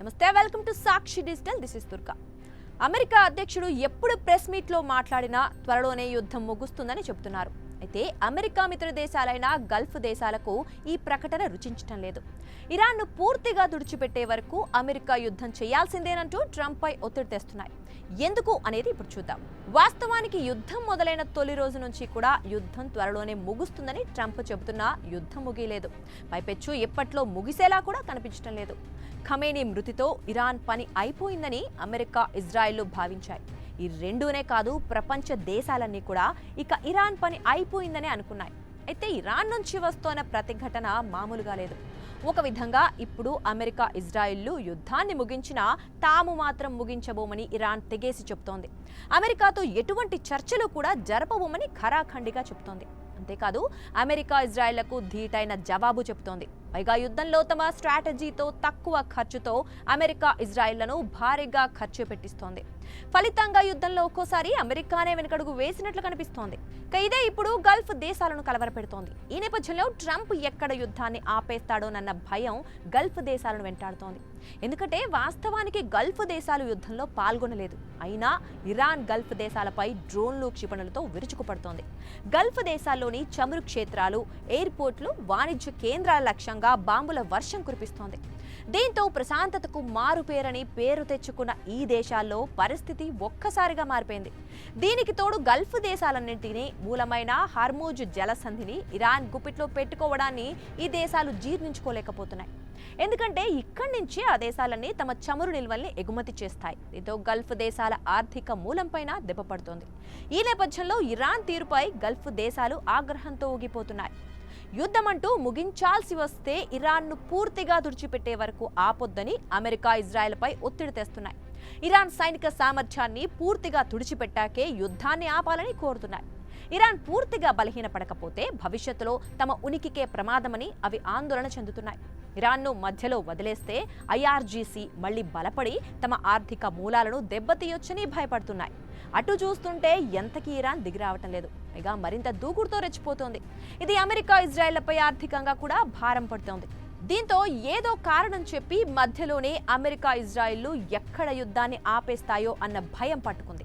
నమస్తే, welcome to Sakshi digital. This is Durga. America అధ్యక్షుడు ఎప్పుడు ప్రెస్ మీట్ లో మాట్లాడినా త్వరలోనే యుద్ధం ముగుస్తుందని చెబుతున్నారు. అయితే అమెరికా మిత్ర దేశాలైన గల్ఫ్ దేశాలకు ఈ ప్రకటన రుచించటం లేదు. ఇరాన్ను పూర్తిగా తుడిచిపెట్టే వరకు అమెరికా యుద్ధం చేయాల్సిందేనంటూ ట్రంప్ పై ఒత్తిడి తెస్తున్నాయి. ఎందుకు అనేది ఇప్పుడు చూద్దాం. వాస్తవానికి యుద్ధం మొదలైన తొలి రోజు నుంచి కూడా యుద్ధం త్వరలోనే ముగుస్తుందని ట్రంప్ చెబుతున్నా యుద్ధం ముగియలేదు. పైపెచ్చు ఎప్పట్లో ముగిసేలా కూడా కనిపించడం లేదు. ఖమేనీ మృతితో ఇరాన్ పని అయిపోయిందని అమెరికా, ఇజ్రాయెల్ భావించాయి. ఈ రెండూనే కాదు, ప్రపంచ దేశాలన్నీ కూడా ఇక ఇరాన్ పని అయిపోయిందని అనుకున్నాయి. అయితే ఇరాన్ నుంచి వస్తున్న ప్రతిఘటన మామూలుగా లేదు. ఒక విధంగా ఇప్పుడు అమెరికా, ఇజ్రాయిల్లు యుద్ధాన్ని ముగించినా తాము మాత్రం ముగించబోమని ఇరాన్ తెగేసి చెబుతోంది. అమెరికాతో ఎటువంటి చర్చలు కూడా జరపబోమని ఖరాఖండిగా చెబుతోంది. అంతేకాదు, అమెరికా ఇజ్రాయెళ్లకు ధీటైన జవాబు చెబుతోంది. పైగా యుద్ధంలో తమ స్ట్రాటజీతో తక్కువ ఖర్చుతో అమెరికా ఇజ్రాయెళ్లను భారీగా ఖర్చు పెట్టిస్తోంది. ఫలితంగా యుద్ధంలో ఒక్కోసారి అమెరికానే వెనుకడుగు వేసినట్లు కనిపిస్తోంది. ఇదే ఇప్పుడు గల్ఫ్ దేశాలను కలవరపెడుతోంది. ఈ నేపథ్యంలో ట్రంప్ ఎక్కడ యుద్ధాన్ని ఆపేస్తాడోనన్న భయం గల్ఫ్ దేశాలను వెంటాడుతోంది. ఎందుకంటే వాస్తవానికి గల్ఫ్ దేశాలు యుద్ధంలో పాల్గొనలేదు. అయినా ఇరాన్ గల్ఫ్ దేశాలపై డ్రోన్లు, క్షిపణులతో విరుచుకుపడుతోంది. గల్ఫ్ దేశాల్లోని చమురు క్షేత్రాలు, ఎయిర్పోర్ట్లు, వాణిజ్య కేంద్రాల లక్ష్యంగా బాంబుల వర్షం కురిపిస్తోంది. దీంతో ప్రశాంతతకు మారుపేరని పేరు తెచ్చుకున్న ఈ దేశాల్లో పరిస్థితి ఒక్కసారిగా మారిపోయింది. దీనికి తోడు గల్ఫ్ దేశాలన్నింటినీ మూలమైన హార్మూజ్ జలసంధిని ఇరాన్ గుప్పిట్లో పెట్టుకోవడాన్ని ఈ దేశాలు జీర్ణించుకోలేకపోతున్నాయి. ఎందుకంటే ఇక్కడి నుంచి ఆ దేశాలన్నీ తమ చమురు నిల్వల్ని ఎగుమతి చేస్తాయి. దీంతో గల్ఫ్ దేశాల ఆర్థిక మూలంపైన దెబ్బపడుతోంది. ఈ నేపథ్యంలో ఇరాన్ తీరుపై గల్ఫ్ దేశాలు ఆగ్రహంతో ఊగిపోతున్నాయి. యుద్ధమంటూ ముగించాల్సి వస్తే ఇరాన్ను పూర్తిగా తుడిచిపెట్టే వరకు ఆపొద్దని అమెరికా, ఇజ్రాయెల్పై ఒత్తిడి తెస్తున్నాయి. ఇరాన్ సైనిక సామర్థ్యాన్ని పూర్తిగా తుడిచిపెట్టాకే యుద్ధాన్ని ఆపాలని కోరుతున్నాయి. ఇరాన్ పూర్తిగా బలహీనపడకపోతే భవిష్యత్తులో తమ ఉనికికే ప్రమాదమని అవి ఆందోళన చెందుతున్నాయి. ఇరాన్ను మధ్యలో వదిలేస్తే ఐఆర్జీసీ మళ్లీ బలపడి తమ ఆర్థిక మూలాలను దెబ్బతీయొచ్చని భయపడుతున్నాయి. అటు చూస్తుంటే ఎంతకీ ఇరాన్ దిగిరావటం లేదు. పైగా మరింత దూకుడుతో రెచ్చిపోతోంది. ఇది అమెరికా, ఇజ్రాయెళ్లపై ఆర్థికంగా కూడా భారం పడుతోంది. దీంతో ఏదో కారణం చెప్పి మధ్యలోనే అమెరికా, ఇజ్రాయెల్లు ఎక్కడ యుద్ధాన్ని ఆపేస్తాయో అన్న భయం పట్టుకుంది.